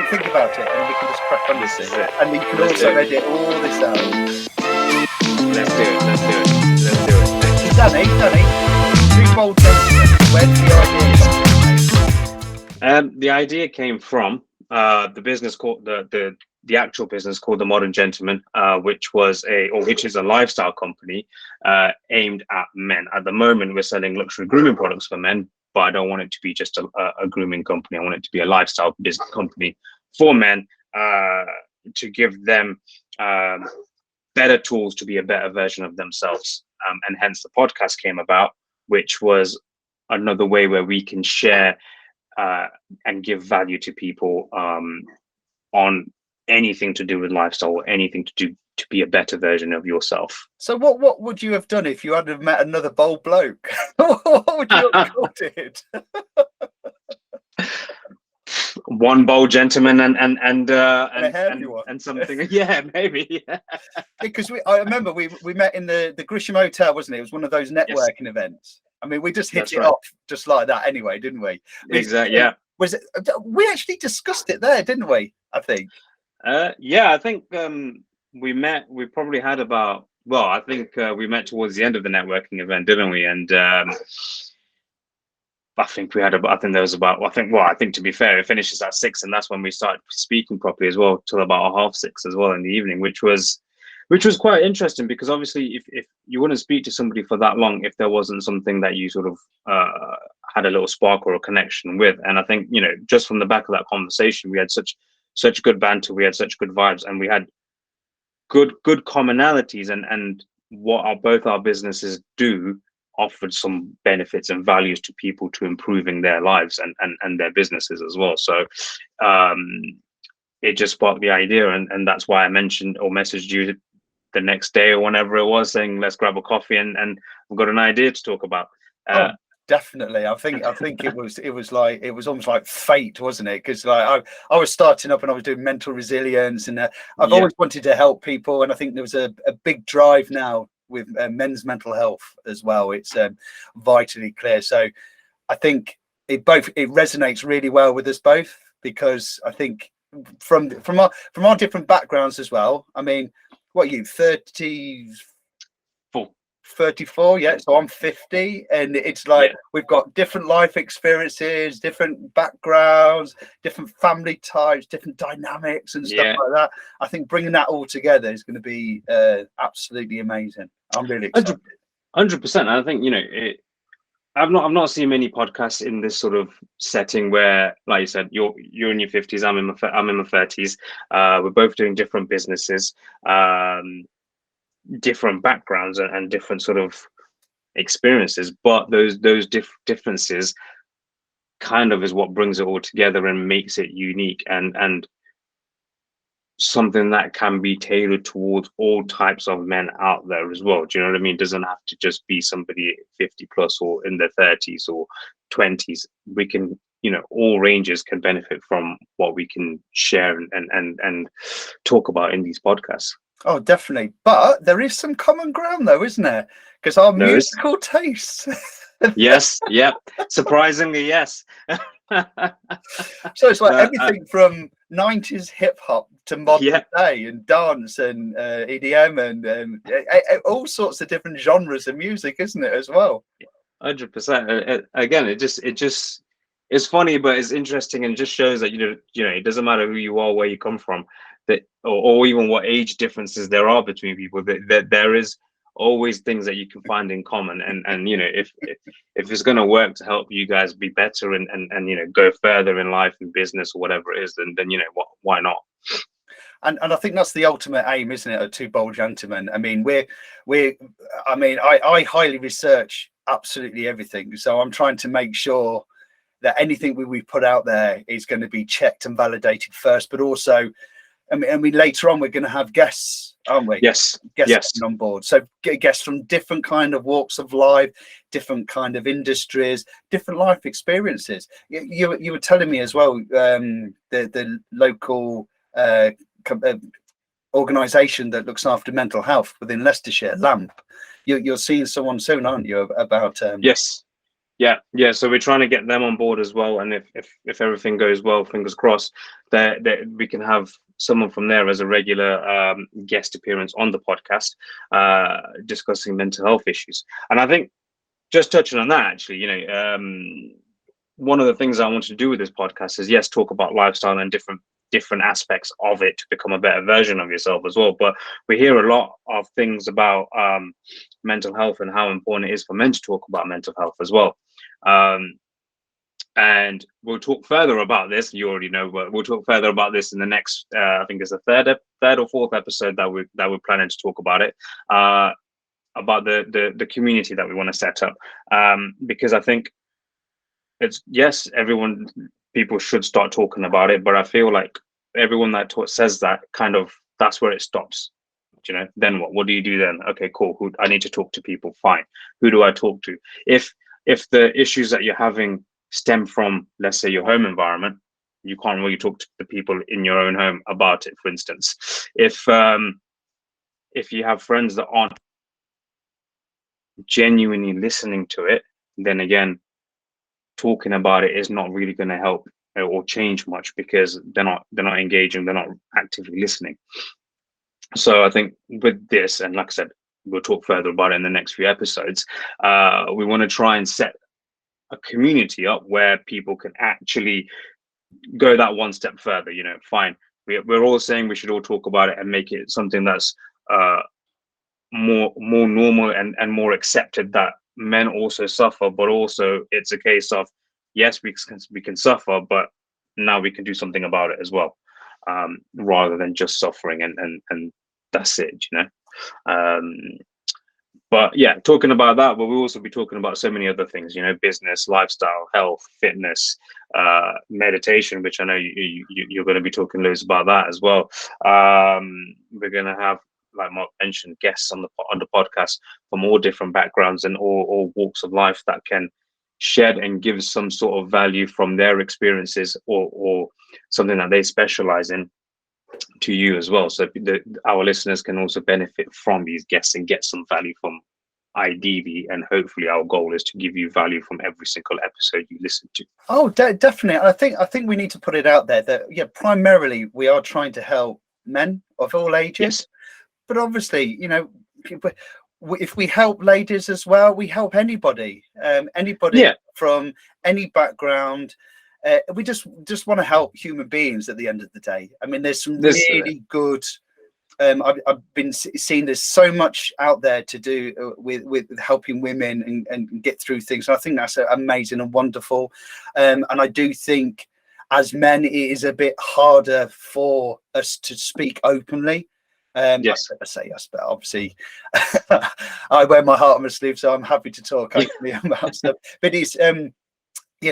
don't think about it, and we can just crack on. This is it. And you can also edit all this out. Let's do it. Let's do it. Let's do it. Danny, Two Bold Gentlemen. Where did the idea come from? The idea came from the business called the actual business called The Modern Gentleman, which is a lifestyle company aimed at men. At the moment, we're selling luxury grooming products for men, but I don't want it to be just a grooming company. I want it to be a lifestyle business company for men, to give them better tools to be a better version of themselves. And hence the podcast came about, which was another way where we can share and give value to people on anything to do with lifestyle or anything to do to be a better version of yourself. So what would you have done if you had met another bold bloke? What would you have called it? One bold gentleman and something. Yeah, maybe. Yeah. Because I remember we met in the Grisham Hotel, wasn't it? It was one of those networking events. I mean, we just hit it off just like that anyway, didn't we? Exactly. Yeah. Was it? We actually discussed it there, didn't we? I think. Yeah, I think we met. We probably had about. Well, I think we met towards the end of the networking event, didn't we? And I think we had about. I think there was about. I think to be fair, it finishes at 6, and that's when we started speaking properly as well, till about 5:30 as well in the evening, which was quite interesting, because obviously if you wouldn't speak to somebody for that long if there wasn't something that you sort of had a little spark or a connection with. And I think, you know, just from the back of that conversation, we had such good banter, we had such good vibes, and we had good commonalities, and what both our businesses do offered some benefits and values to people to improving their lives and their businesses as well. So it just sparked the idea, and that's why I mentioned or messaged you the next day or whenever it was, saying let's grab a coffee and we've got an idea to talk about. Definitely. I think it was almost like fate, wasn't it? Because like I was starting up and I was doing mental resilience, and I've always wanted to help people, and I think there was a big drive now with men's mental health as well. It's vitally clear. So I think it resonates really well with us both, because I think from our different backgrounds as well. I mean, what are you, 34? Yeah, so I'm 50, and it's like we've got different life experiences, different backgrounds, different family types, different dynamics and stuff like that. I think bringing that all together is going to be absolutely amazing. I'm really excited. 100%. And I think, you know, I've not seen many podcasts in this sort of setting where, like you said, you're in your 50s, I'm in my 30s. We're both doing different businesses, different backgrounds, and different sort of experiences. But those differences kind of is what brings it all together and makes it unique and something that can be tailored towards all types of men out there as well. Do you know what I mean? It doesn't have to just be somebody 50 plus or in their 30s or 20s. We can, you know, all ranges can benefit from what we can share and talk about in these podcasts. Oh, definitely. But there is some common ground though, isn't there? Because our musical tastes. Yes. Yep. Surprisingly, yes. So it's like everything from 90s hip hop to modern day and dance and EDM and all sorts of different genres of music, isn't it, as well? 100%. Again, it's funny, but it's interesting, and just shows that you know it doesn't matter who you are, where you come from, that or even what age differences there are between people. That there is always things that you can find in common, and you know, if it's going to work to help you guys be better and you know, go further in life and business or whatever it is, then you know, why not? And I think that's the ultimate aim, isn't it, of Two Bold Gentlemen? I mean, I highly research absolutely everything, so I'm trying to make sure that anything we put out there is going to be checked and validated first, but also, I mean, later on we're going to have guests, aren't we? Yes. Guests on board. So guests from different kind of walks of life, different kind of industries, different life experiences. You were telling me as well, the local organisation that looks after mental health within Leicestershire, LAMP. You're seeing someone soon, aren't you? About yes. Yeah. So we're trying to get them on board as well. And if everything goes well, fingers crossed, that we can have someone from there as a regular guest appearance on the podcast, discussing mental health issues. And I think just touching on that, actually, one of the things I want to do with this podcast is, yes, talk about lifestyle and different aspects of it to become a better version of yourself as well. But we hear a lot of things about mental health and how important it is for men to talk about mental health as well. Um, and we'll talk further about this. You already know, but we'll talk further about this in the next. I think it's the third or fourth episode that we're planning to talk about it. About the community that we want to set up, because I think it's, yes, people should start talking about it, but I feel like everyone that says that, kind of, that's where it stops. Then what do you do then? Okay, cool. I need to talk to people. Fine. Who do I talk to? If the issues that you're having stem from, let's say, your home environment, you can't really talk to the people in your own home about it. For instance, if you have friends that aren't genuinely listening to it, then again, talking about it is not really going to help or change much, because they're not engaging, they're not actively listening. So I think with this, and like I said, we'll talk further about it in the next few episodes, we want to try and set a community up where people can actually go that one step further. Fine, we're all saying we should all talk about it and make it something that's more normal and more accepted, that men also suffer, but also it's a case of, yes, we can suffer, but now we can do something about it as well, rather than just suffering and that's it. um, but yeah, talking about that, but we'll also be talking about so many other things, business, lifestyle, health, fitness, meditation, which I know you're going to be talking loads about that as well. We're going to have, like Mark mentioned, guests on the podcast from all different backgrounds and all walks of life that can shed and give some sort of value from their experiences, or something that they specialize in, to you as well. So our listeners can also benefit from these guests and get some value from, ideally, and hopefully our goal is to give you value from every single episode you listen to. Oh, definitely. I think we need to put it out there that, yeah, primarily we are trying to help men of all ages. Yes. But obviously, if we help ladies as well, we help anybody, from any background. We just want to help human beings at the end of the day. I mean, there's some really good. I've been seeing there's so much out there to do with helping women and get through things. And I think that's amazing and wonderful. And I do think, as men, it is a bit harder for us to speak openly. Yes. I say yes, but obviously I wear my heart on my sleeve, so I'm happy to talk openly about stuff. But it's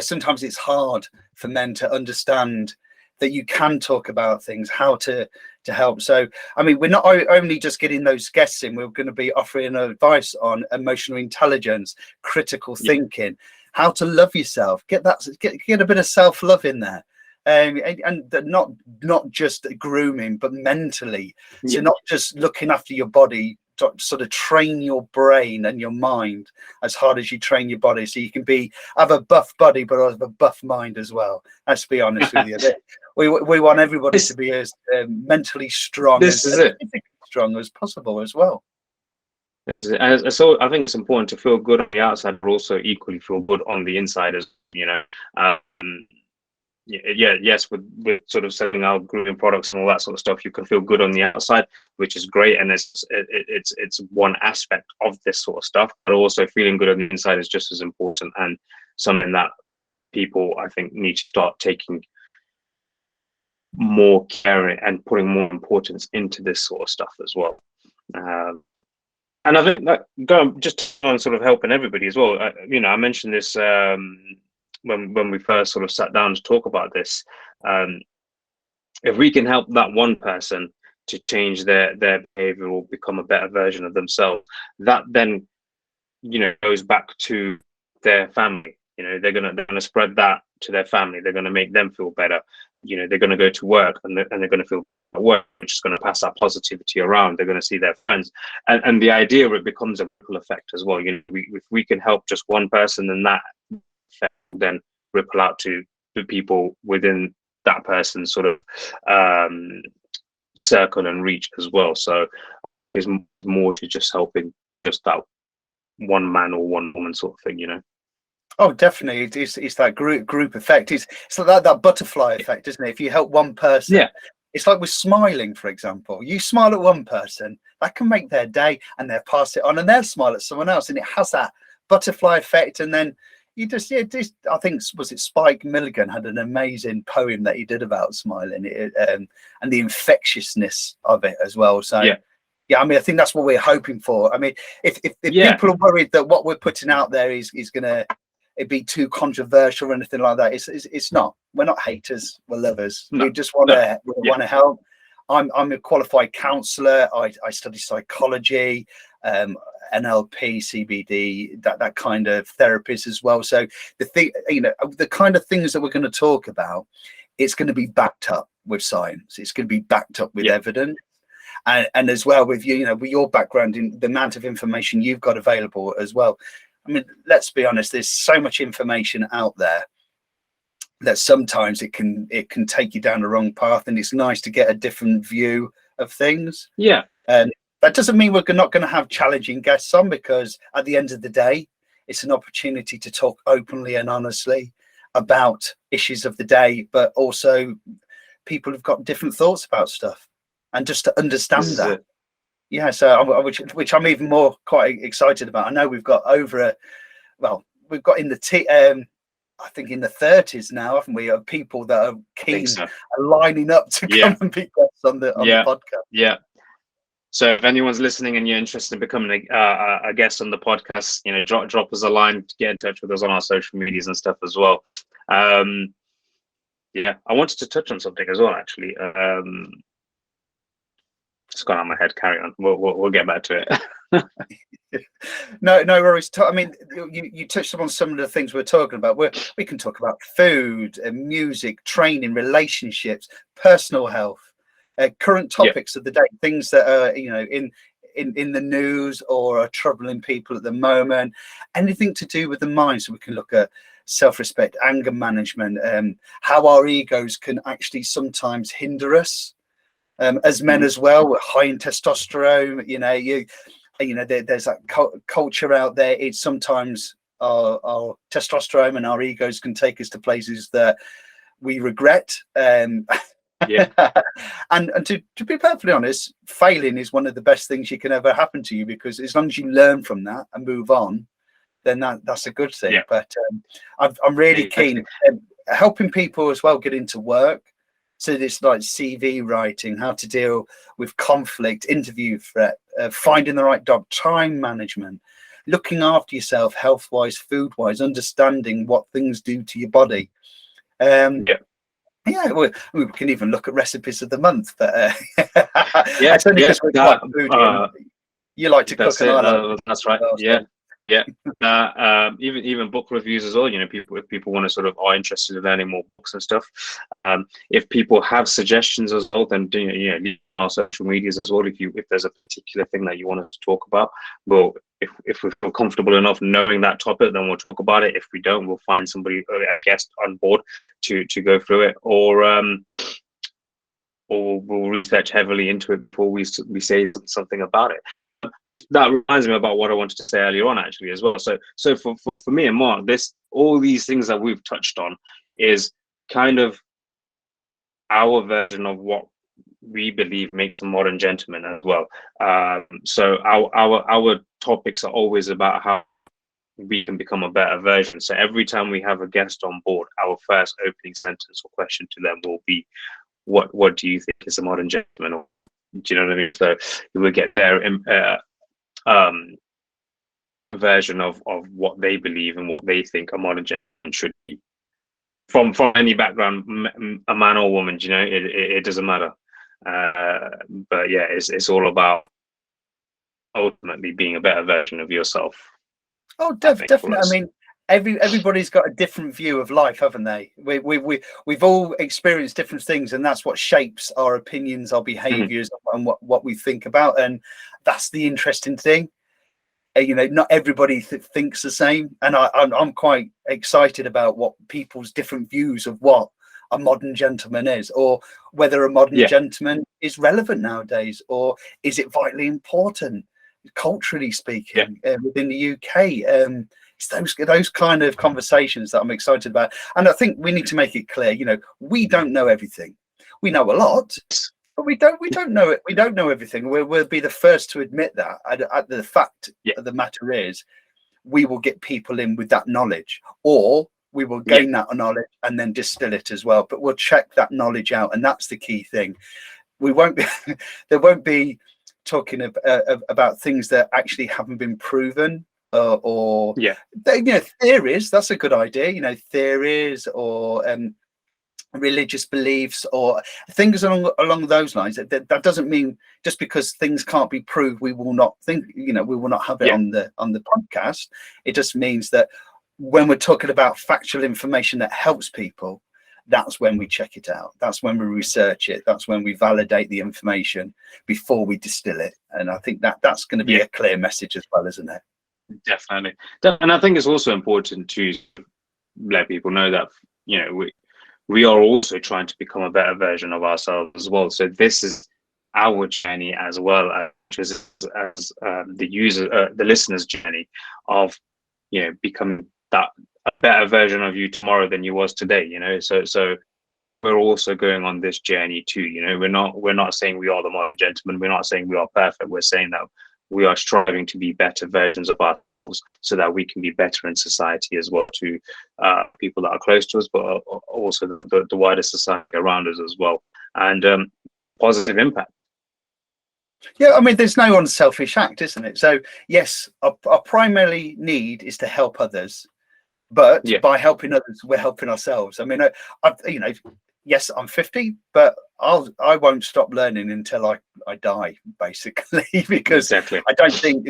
sometimes it's hard for men to understand that you can talk about things, how to help. So, I mean, we're not only just getting those guests in, we're going to be offering advice on emotional intelligence, critical thinking, how to love yourself, get a bit of self-love in there. And not just grooming, but mentally. So not just looking after your body, sort of train your brain and your mind as hard as you train your body, so you can have a buff body but have a buff mind as well. Let's be honest with you. We want everybody to be as mentally strong as physically strong as possible as well. And so I think it's important to feel good on the outside, but also equally feel good on the inside as yes, with sort of selling our grooming products and all that sort of stuff, you can feel good on the outside, which is great, and it's one aspect of this sort of stuff. But also feeling good on the inside is just as important, and something that people, I think, need to start taking more care and putting more importance into this sort of stuff as well. And I think that going just on sort of helping everybody as well. I mentioned this when we first sort of sat down to talk about this. If we can help that one person to change their behavior or become a better version of themselves, that then goes back to their family. They're gonna spread that to their family. They're gonna make them feel better. They're gonna go to work and they're gonna feel at work, which is going to pass that positivity around. They're going to see their friends, and the idea it becomes a ripple effect as well. You know, if we can help just one person, then that effect will then ripple out to the people within that person's sort of circle and reach as well. So it's more to just helping just that one man or one woman sort of thing, you know. Oh, definitely. It's that group effect. It's like that butterfly effect, isn't it? If you help one person, Yeah. It's like with smiling, for example. You smile at one person, that can make their day, and they'll pass it on, and they'll smile at someone else, and it has that butterfly effect. And then you just, yeah, I think, was it Spike Milligan had an amazing poem that he did about smiling, and the infectiousness of it as well. So yeah, I mean, I think that's what we're hoping for. I mean, if people are worried that what we're putting out there is gonna it be too controversial or anything like that, it's not. We're not haters, we're lovers. No, We just want to help. I'm a qualified counsellor. I study psychology, NLP, CBD, that kind of therapies as well. So the thing, you know, the kind of things that we're going to talk about, it's going to be backed up with science. It's going to be backed up with evidence. And as well with you know, with your background in the amount of information you've got available as well. I mean, let's be honest, there's so much information out there that sometimes it can take you down the wrong path, and it's nice to get a different view of things. Yeah. And that doesn't mean we're not going to have challenging guests on, because at the end of the day, it's an opportunity to talk openly and honestly about issues of the day, but also people have got different thoughts about stuff, and just to understand that. Yeah, so which I'm even more quite excited about. I know we've got we've got in the I think in the 30s now, haven't we, of people that are keen and lining up to come and be guests on the podcast. Yeah. So if anyone's listening and you're interested in becoming a guest on the podcast, you know, drop us a line, get in touch with us on our social medias and stuff as well. Yeah, I wanted to touch on something as well, actually. It's gone out of my head. Carry on. We'll get back to it. No worries. I mean, you touched upon some of the things we're talking about. We can talk about food and music, training, relationships, personal health, current topics of the day, things that are, you know, in the news or are troubling people at the moment. Anything to do with the mind, so we can look at self-respect, anger management, how our egos can actually sometimes hinder us. As men as well, we're high in testosterone. You know, there's that culture out there. It's sometimes our testosterone and our egos can take us to places that we regret. And to be perfectly honest, failing is one of the best things you can ever happen to you, because as long as you learn from that and move on, then that's a good thing. But I'm really keen helping people as well get into work. So it's like CV writing, how to deal with conflict, interview threat, finding the right job, time management, looking after yourself, health-wise, food-wise, understanding what things do to your body. Yeah, we can even look at recipes of the month. But it's only because we're quite foodie. You like to cook, and I like. That's right. Even book reviews as well. You know, if people want to sort of are interested in learning more books and stuff. If people have suggestions as well, then you know, our social medias as well. If there's a particular thing that you want us to talk about, well, if we feel comfortable enough knowing that topic, then we'll talk about it. If we don't, we'll find somebody, a guest on board to go through it, or we'll research heavily into it before we say something about it. That reminds me about what I wanted to say earlier on, actually, as well. So for me and Mark, all these things that we've touched on is kind of our version of what we believe makes a modern gentleman as well. So our topics are always about how we can become a better version. So every time we have a guest on board, our first opening sentence or question to them will be, what do you think is a modern gentleman? Or, do you know what I mean? So we'll get their version of what they believe and what they think a modern gentleman should be, from any background, a man or woman. You know, it doesn't matter. But yeah, it's all about ultimately being a better version of yourself. Oh, definitely. I mean, everybody's got a different view of life, haven't they? We've all experienced different things, and that's what shapes our opinions, our behaviors, and what we think about. And that's the interesting thing. You know, not everybody thinks the same, and I'm quite excited about what people's different views of what a modern gentleman is, or whether a modern gentleman is relevant nowadays, or is it vitally important culturally speaking within the UK. It's those kind of conversations that I'm excited about, and I think we need to make it clear. You know, we don't know everything. We know a lot, but we don't know it. We don't know everything. We'll be the first to admit that. The fact of the matter is, we will get people in with that knowledge, or we will gain that knowledge and then distill it as well. But we'll check that knowledge out, and that's the key thing. We won't be there won't be talking about things that actually haven't been proven, or you know, theories. That's a good idea. You know, theories or religious beliefs or things along those lines. That doesn't mean just because things can't be proved, we will not think. You know, we will not have it on the podcast. It just means that when we're talking about factual information that helps people, that's when we check it out. That's when we research it. That's when we validate the information before we distill it. And I think that's going to be a clear message as well, isn't it? Definitely. And I think it's also important to let people know that, you know, we are also trying to become a better version of ourselves as well. So this is our journey as well as the listener's journey of, you know, becoming that a better version of you tomorrow than you was today. You know, so we're also going on this journey too. You know, we're not saying we are the modern gentleman. We're not saying we are perfect. We're saying that we are striving to be better versions of ourselves, so that we can be better in society as well, to people that are close to us, but also the wider society around us as well, and positive impact. Yeah, I mean, there's no unselfish act, isn't it? So yes, our primary need is to help others, but by helping others, we're helping ourselves. I mean, you know, yes, I'm 50, but I won't stop learning until I die, basically, because I don't think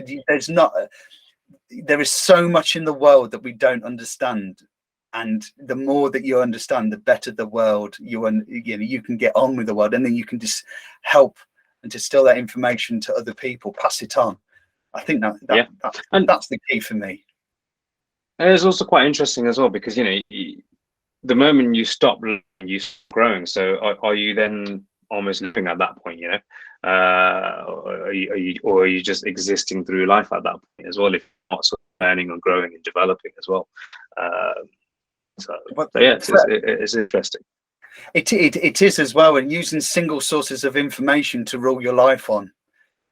there is so much in the world that we don't understand, and the more that you understand, the better the world you can get on with the world, and then you can just help and distill that information to other people, pass it on. I think that's the key for me. And it's also quite interesting as well, because, you know, the moment you stop learning, you stop growing. So are you then almost living at that point? You know, are you just existing through life at that point as well, if you're not sort of learning or growing and developing as well? So yeah, it's interesting. It is as well, and using single sources of information to rule your life on.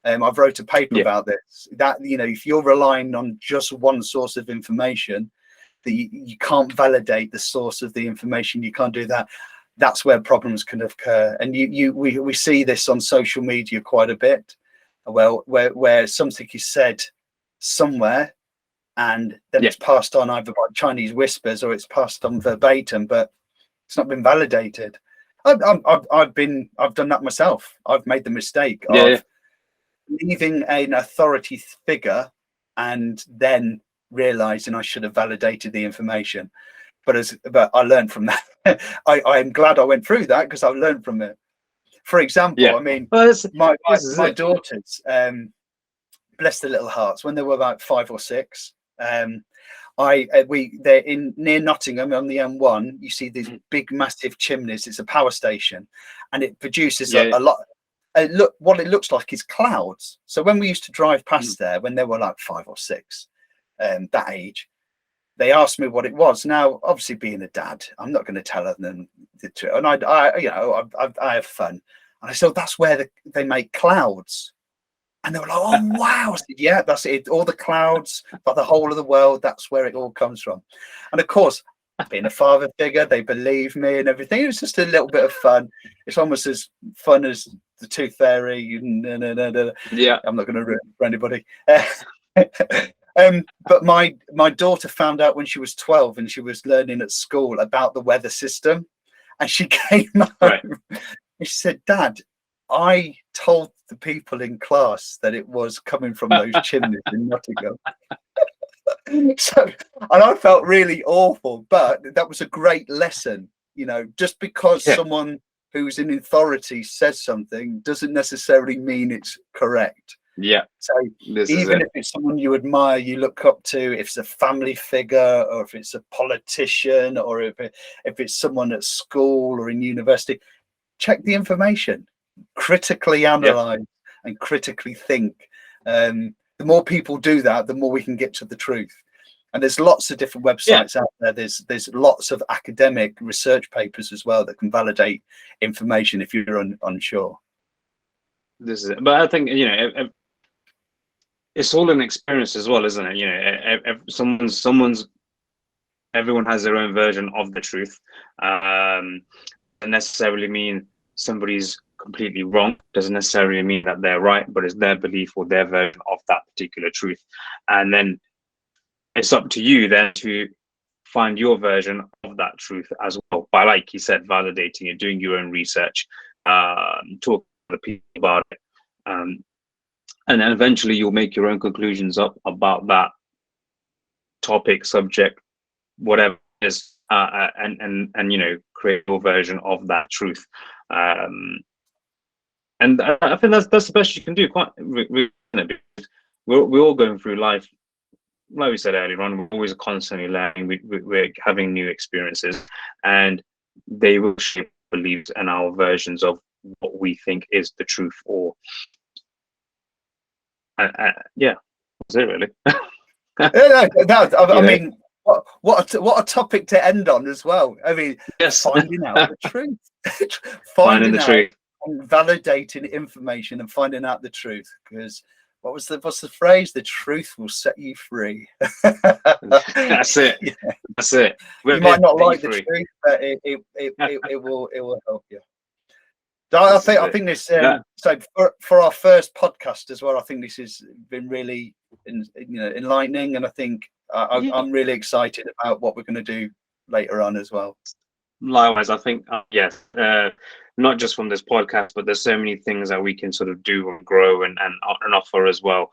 I've wrote a paper about this, that, you know, if you're relying on just one source of information, that you can't validate the source of the information, you can't do that. That's where problems can occur. And we see this on social media quite a bit, well, where something is said somewhere, and then it's passed on either by Chinese whispers or it's passed on verbatim, but it's not been validated. I've done that myself. I've made the mistake of leaving an authority figure and then realizing I should have validated the information. But I learned from that. I'm glad I went through that, because I've learned from it. For example, I mean, my daughters, bless their little hearts, when they were about 5 or 6, they're in near Nottingham on the M1. You see these big massive chimneys. It's a power station, and it produces a lot. What it looks like is clouds. So when we used to drive past there, when they were like 5 or 6, that age, they asked me what it was. Now, obviously, being a dad, I'm not going to tell them the truth, and I have fun. And I said, that's where they make clouds. And they were like, oh, wow. I said, yeah, that's it. All the clouds for the whole of the world, that's where it all comes from. And of course, being a father figure, they believe me and everything. It was just a little bit of fun. It's almost as fun as the Tooth Fairy. Yeah, I'm not going to ruin it for anybody. But my daughter found out when she was 12 and she was learning at school about the weather system. And she came home and she said, Dad, I told the people in class that it was coming from those chimneys in Nottingham. So, and I felt really awful, but that was a great lesson. You know, just because someone who's in authority says something doesn't necessarily mean it's correct. Yeah. So even if it's someone you admire, you look up to, if it's a family figure, or if it's a politician, or if it's someone at school or in university, check the information, critically analyze, and critically think. The more people do that, the more we can get to the truth. And there's lots of different websites out there. There's lots of academic research papers as well that can validate information if you're unsure. This is it. But I think, you know, it's all an experience as well, isn't it? You know, everyone has their own version of the truth. Doesn't necessarily mean somebody's completely wrong. Doesn't necessarily mean that they're right, but it's their belief or their version of that particular truth. And then it's up to you then to find your version of that truth as well, by, like you said, validating it, doing your own research, talk to the people about it, and then eventually you'll make your own conclusions up about that topic, subject, whatever it is, and you know, create your version of that truth. And I think that's the best you can do. We're all going through life, like we said earlier on. We're always constantly learning. We're having new experiences, and they will shape beliefs and our versions of what we think is the truth. Or yeah, that's it really. I mean, what a topic to end on as well. I mean, finding out the truth, finding the truth, and validating information and finding out the truth. Because what's the phrase? The truth will set you free. That's it. Yeah. That's it. You might not like the truth, but it will help you. I think this so for our first podcast as well, I think this has been really enlightening, and I think I'm really excited about what we're going to do later on as well. Likewise, I think not just from this podcast, but there's so many things that we can sort of do and grow and offer as well,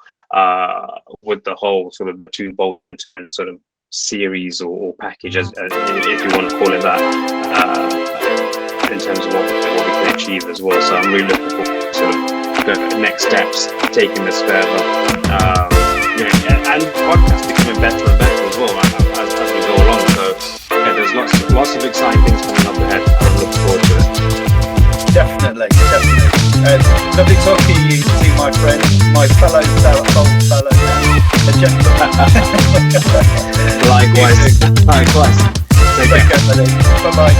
with the whole sort of 2 Bolton sort of series or package, as if you want to call it that. In terms of what we can achieve as well. So I'm really looking forward to sort of the next steps, taking this further, and podcast becoming better and better as well as we go along. So yeah, there's lots of exciting things coming up ahead. I'm looking forward to it. Definitely. Lovely talking to you, my friend, my fellow a gentleman. Likewise. Take care, buddy. Bye-bye.